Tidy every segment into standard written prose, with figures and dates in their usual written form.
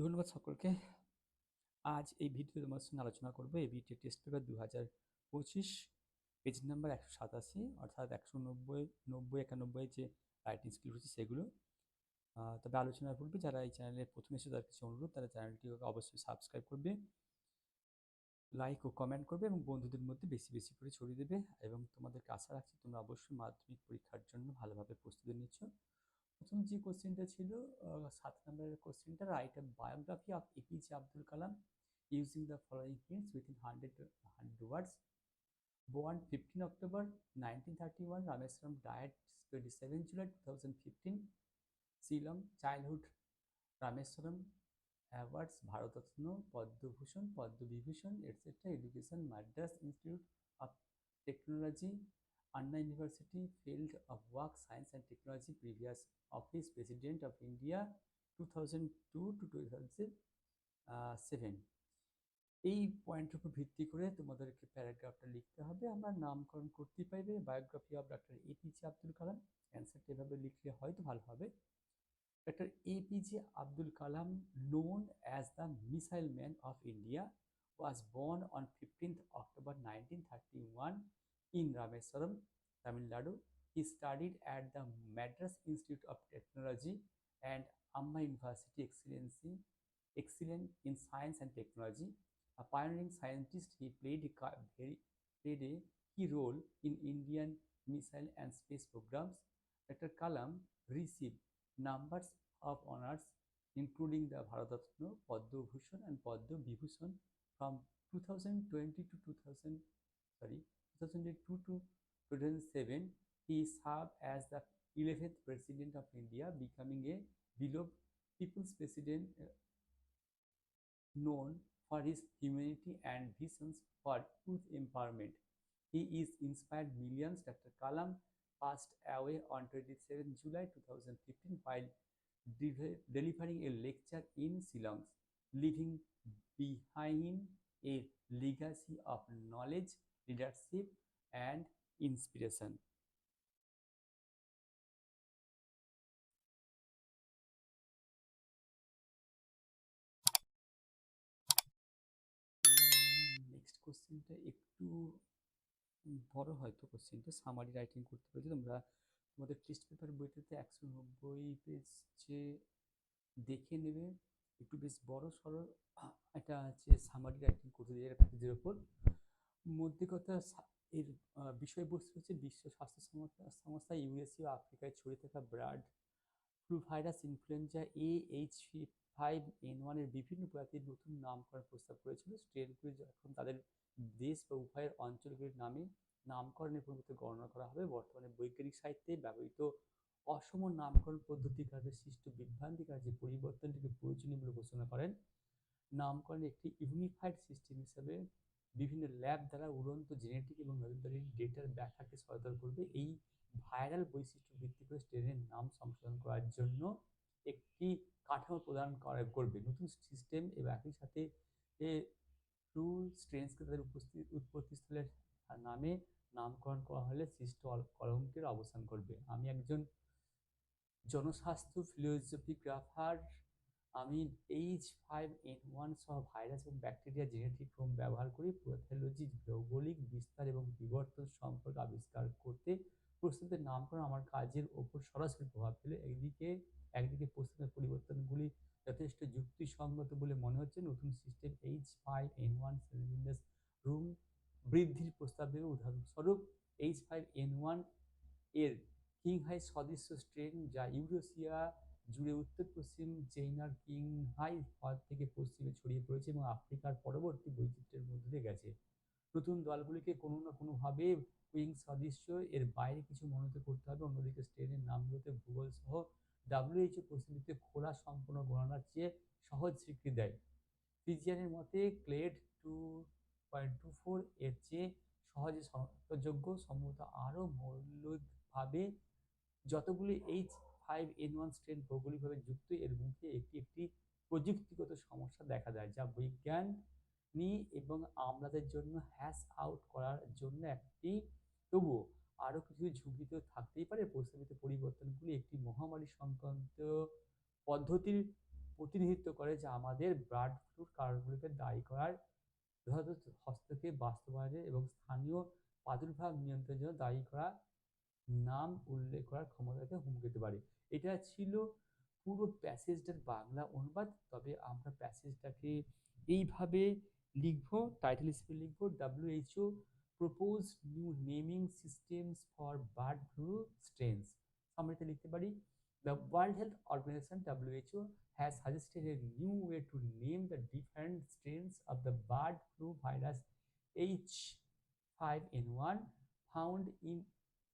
ধন্যবাদ সকলকে। আজ এই ভিডিওতে তোমার সঙ্গে আলোচনা করব ABT test paper 2025 page number 187, অর্থাৎ 190, 90, 91 যে রাইটিং স্কিল রয়েছে সেগুলো। তবে আলোচনার পূর্বে যারা এই চ্যানেলে প্রথম এসে তাদের কাছে অনুরোধ, তারা চ্যানেলটিকে অবশ্যই সাবস্ক্রাইব করবে, লাইক ও কমেন্ট করবে এবং বন্ধুদের মধ্যে বেশি বেশি করে ছড়িয়ে দেবে। এবং তোমাদেরকে আশা রাখছি তোমরা অবশ্যই মাধ্যমিক পরীক্ষার জন্য ভালোভাবে প্রস্তুতি নিচ্ছ। প্রথম যে কোশ্চেনটা ছিল 7 নম্বরের কোশ্চেনটা, write a biography of APJ Abdul Kalam using the following hints within 100 words. Born 15 October 1931, Rameswaram died 27 July 2015. Shillong, childhood Rameswaram, awards Bharatratna, Padma Bhushan, Padma Vibhushan, etc. Education Madras Institute of Technology, Anna University, Field of Work, Science and Technology, previous Office President of India 2002 to 2007. এই পয়েন্টের উপর ভিত্তি করে তোমাদেরকে প্যারাগ্রাফটা লিখতে হবে। আমরা নামকরণ করতেই পারবে biography of doctor APJ Abdul Kalam. অ্যান্সারটা এভাবে লিখলে হয়তো ভালো হবে। Dr. APJ Abdul Kalam, known as the Missile Man of India, was born on 15th October 1931 in Rameswaram, Tamil Nadu. He studied at the Madras Institute of Technology and Amma University, excellent in science and technology. A pioneering scientist, he played a key role in Indian missile and space programs. Dr. Kalam received numbers of honors, including the Bharat Ratna, Padma Bhushan, and Padma Vibhushan from 2002 to 2007. He served as the 11th President of India, becoming a beloved People's President, known for his humanity and visions for youth empowerment. He is inspired millions. Dr. Kalam passed away on 27 July 2015 while delivering a lecture in Shillong, leaving behind a legacy of knowledge, leadership, and inspiration. Next কোশ্চেনটা একটু বড়, হয়তো কোশ্চেনটা summary writing করতে পেরেছি। তোমরা তোমাদের test paper বইটাতে 190 পেজে দেখে নেবে, একটু বেশ বড় সড়ো একটা হচ্ছে সামারি রাইটিং করতে দিয়ে পেজের ওপর। মধ্যে কথা, এর বিষয়বস্তু হচ্ছে বিশ্ব স্বাস্থ্য সংস্থা ইউএসএ ও আফ্রিকায় ছড়িয়ে থাকা Brad flu virus influenza AH5N1 এর বিভিন্ন প্রজাতির নতুন নামকরণ প্রস্তাব করেছিল। স্ট্রেনগুলি এখন তাদের দেশ বা উভয়ের অঞ্চলগুলির নামে নামকরণের পরিবর্তে গণনা করা হবে। বর্তমানে বৈজ্ঞানিক সাহিত্যে ব্যবহৃত অসম নামকরণ পদ্ধতির কারণে সৃষ্ট বিভ্রান্তিকর যে পরিবর্তনটিকে প্রয়োজনীয় বলে ঘোষণা করেন। নামকরণ একটি ইউনিফাইড সিস্টেম হিসেবে বিভিন্ন ল্যাব দ্বারা উড়ন্ত জেনেটিক এবং নজরদারির ডেটার ব্যাখ্যাকে সহায়তা করবে। এই ভাইরাল বৈশিষ্ট্য ভিত্তি করে স্ট্রেনের নাম সংশোধন করার জন্য একটি কাঠামো প্রদান করবে। নতুন সিস্টেম এবং একই সাথে ট্রু স্ট্রেনসকে তাদের উৎপত্তিস্থলের নামে নামকরণ করা হলে সৃষ্ট কলঙ্কের অবসান করবে। আমি একজন জনস্বাস্থ্য ফিলোজফিগ্রাফার। আমি H5N1 সহ ভাইরাস এবং ব্যাকটেরিয়া জেনেটিক ক্রম ব্যবহার করে প্যাথোলজি, ভৌগোলিক বিস্তার এবং বিবর্তন সম্পর্কে আবিষ্কার করতে প্রস্তুতের নামকরণ আমার কাজের ওপর সরাসরি প্রভাব ফেলে। একদিকে প্রস্তুতের পরিবর্তনগুলি যথেষ্ট যুক্তিসঙ্গত বলে মনে হচ্ছে। নতুন সিস্টেম H5N1 সেলুলার রুম বৃদ্ধির প্রস্তাব দেবে। উদাহরণস্বরূপ H5N1 এর কিংহাই সদৃশ্য স্ট্রেন, যা ইউরেশিয়া জুড়ে উত্তর পশ্চিম চাইনার কিংহাই হ্রদ থেকে পশ্চিমে ছড়িয়ে পড়েছে এবং আফ্রিকার পরবর্তী বৈচিত্র্যের মধ্যে দিয়ে গেছে। নতুন দলগুলিকে কোনো না কোনোভাবে কুইং সদৃশ্য এর বাইরে কিছু মনোনীত করতে হবে। অন্যদিকে স্ট্রেনের নামগুলোতে ভূগোল সহ WHO পরিস্থিতিতে খোলা সম্পূর্ণ গণনার চেয়ে সহজ স্বীকৃতি দেয়। ফিজিয়ানের মতে ক্লেড 2.24 এর চেয়ে সহজে শনাক্তযোগ্য, সম্ভবত আরও মৌলিকভাবে যতগুলি H5N1 স্ট্রেন ভৌগোলিকভাবে যুক্ত, এর মুখে একটি একটি প্রযুক্তিগত সমস্যা দেখা যায় যা বিজ্ঞানী এবং আমলাদের জন্য হ্যাশ আউট করার জন্য একটি, তবুও আরও কিছু ঝুঁকি তো থাকতেই পারে। প্রস্তাবিত পরিবর্তনগুলি একটি মহামারী সংক্রান্ত পদ্ধতির প্রতিনিধিত্ব করে, যা আমাদের বার্ড ফ্লুর কারণগুলোকে দায়ী করার যথাযথ হস্তক্ষেপ বাস্তবায়নের এবং স্থানীয় প্রাদুর্ভাব নিয়ন্ত্রণের জন্য দায়ী করা নাম উল্লেখ করার ক্ষমতাকে হুমকি দিতে পারে। এটা ছিল পুরো প্যাসেজটার বাংলা অনুবাদ। তবে আমরা প্যাসেজটাকে এইভাবে লিখবো, টাইটেল হিসেবে লিখবো, WHO propose new naming systems for bird flu strains. সামারিতে লিখতে পারি, the World Health Organization WHO has suggested a new way to name the different strains of the bird flu virus H5N1 found in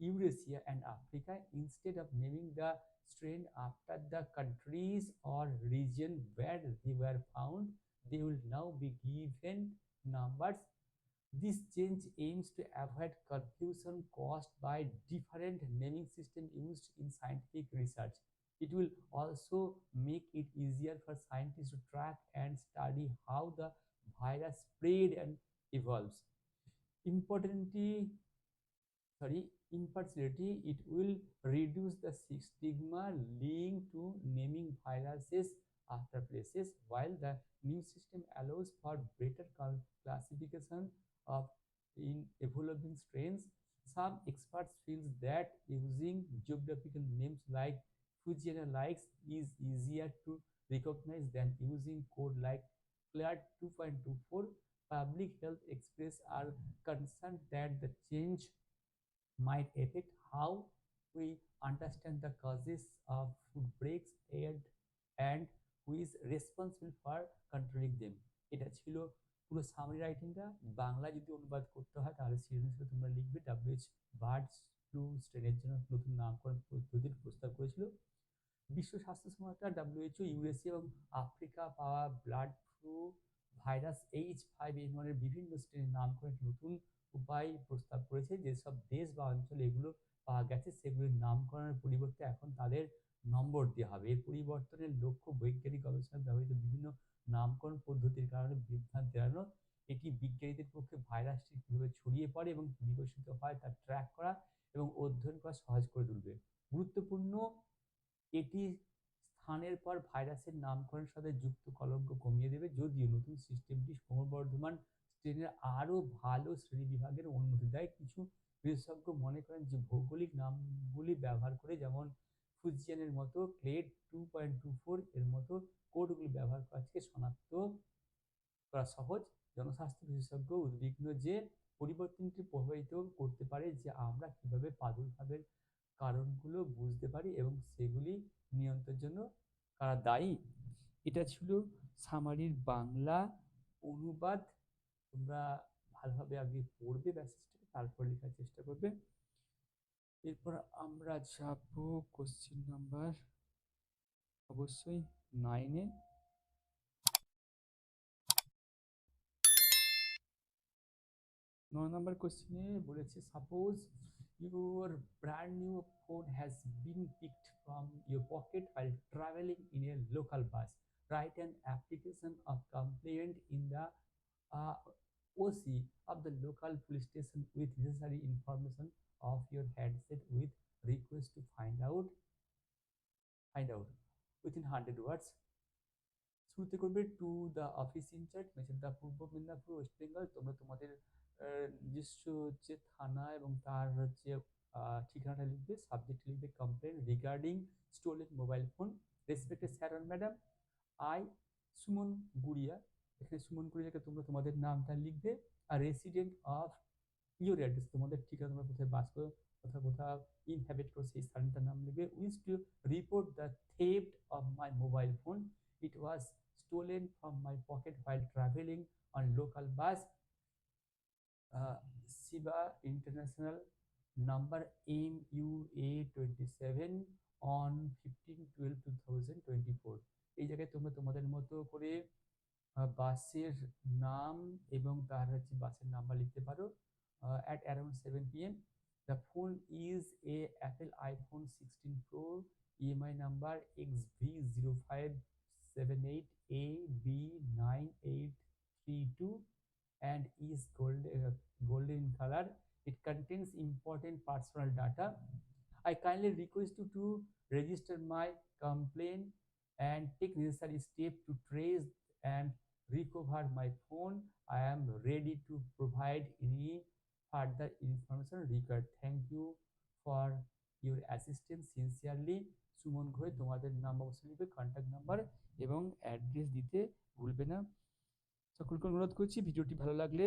Eurasia and Africa. Instead of naming the strain after the countries or region where they were found, they will now be given numbers. This change aims to avoid confusion caused by different naming systems used in scientific research. It will also make it easier for scientists to track and study how the virus spread and evolves. Importantly, infertility, it will reduce the stigma linked to naming viruses after places, while the new system allows for better classification of in evolving strains. Some experts feel that using geographical names like Fujiana likes is easier to recognize than using code like CLAD 2.24. Public health experts are concerned that the change might affect how we understand the causes of food breaks and who is responsible for controlling them. এটা ছিল পুরো summary রাইটিংটা। Bangla যদি অনুবাদ করতে হয় তাহলে শিরোনাম হিসেবে তোমরা লিখবে WH বার্ডস ফ্লু স্ট্রেনের জন্য নতুন নামকরণ পদ্ধতির প্রস্তাব করেছিল। বিশ্ব স্বাস্থ্য সংস্থা WHO ইউরেশিয়া এবং আফ্রিকা পাওয়া ব্লাড ফ্লু ভাইরাস H5N1 এর বিভিন্ন শ্রেণীর নামকরণের নতুন উপায় প্রস্তাব করেছে। যেসব দেশ বা অঞ্চলে এগুলো পাওয়া গেছে সেগুলির নামকরণের পরিবর্তে এখন তাদের নম্বর দেওয়া হবে। এর পরিবর্তনের লক্ষ্য বৈজ্ঞানিক গবেষণায় ব্যবহৃত বিভিন্ন নামকরণ পদ্ধতির কারণে বিভ্রান্তি এড়ানো। এটি বিজ্ঞানীদের পক্ষে ভাইরাসটি কীভাবে ছড়িয়ে পড়ে এবং বিকশিত হয় তা ট্র্যাক করা এবং অধ্যয়ন করা সহজ করে তুলবে। গুরুত্বপূর্ণ, এটি স্থানের পর ভাইরাসের নামকরণের সাথে যুক্ত কলঙ্ক কমিয়ে দেবে, যদিও নতুন সিস্টেমটি ক্রমবর্ধমান স্ট্রেনের আরও ভালো শ্রেণীবিভাগের অনুমতি দেয়। কিছু বিশেষজ্ঞ মনে করেন যে ভৌগোলিক নামগুলি ব্যবহার করে, যেমন ফুজিয়ানের মতো ক্লেড 2.24 এর মতো কোডগুলি ব্যবহার করা থেকে শনাক্ত করা সহজ। জনস্বাস্থ্য বিশেষজ্ঞ উদ্বিগ্ন যে পরিবর্তনটি প্রভাবিত করতে পারে যে আমরা কিভাবে প্রাদুর্ভাবের কারণগুলো বুঝতে পারি এবং সেগুলি নিয়ন্ত্রণের জন্য কারা দায়ী। এটা ছিল সামারির বাংলা অনুবাদ। তোমরা ভালোভাবে আগে পড়বে প্যাসেজটাকে, তারপর লেখার চেষ্টা করবে। এরপর আমরা যাব কোশ্চেন নাম্বার অবশ্যই 9-এ। নয় নম্বর কোশ্চেনে বলেছে, suppose your brand new phone has been picked from your pocket while traveling in a local bus. Write an application of complaint in the OC of the local police station with necessary information of your handset with request to find out within 100 words. শুরুতে করবে to the office in charge, মেসেজদা Purba Medinipur West Bengal. তোমরা তোমাদের নিজস্ব হচ্ছে থানা এবং তার হচ্ছে ঠিকানাটা লিখবে। সাবজেক্ট লিখবে complain regarding stolen mobile phone. Respected sir and madam, I Suman Guriya, এখানে সুমন গুড়িয়াকে তোমরা তোমাদের নামটা লিখবে। আর রেসিডেন্ট অফ ইউর অ্যাড্রেস, তোমাদের ঠিকানা, তোমরা কোথায় বাস করো, কোথাও ইনহ্যাবিট করো সেই স্থানটার নাম লিখবে। Wish to report the theft of my mobile phone, it was stolen from my pocket while traveling on local bus, Siba International, number MUA 27 on 15/12/2024। এই জায়গায় তোমরা তোমাদের মতো করে বাসের নাম এবং তার হচ্ছে বাসের নাম্বার লিখতে পারো। at around 7 p.m. The phone is a Apple iPhone 16 Pro, EMI number XV0578AB9832 and is golden in color. It contains important personal data. I kindly request you to register my complaint and take necessary step to trace and recover my phone. I am ready to provide any further information required. Thank you for your assistance sincerely. Suman Ghosh. তোমাদের নাম অবশ্যই লিখবে, contact number এবং address দিতে ভুলবে না। সকলকে অনুরোধ করছি ভিডিওটি ভালো লাগলে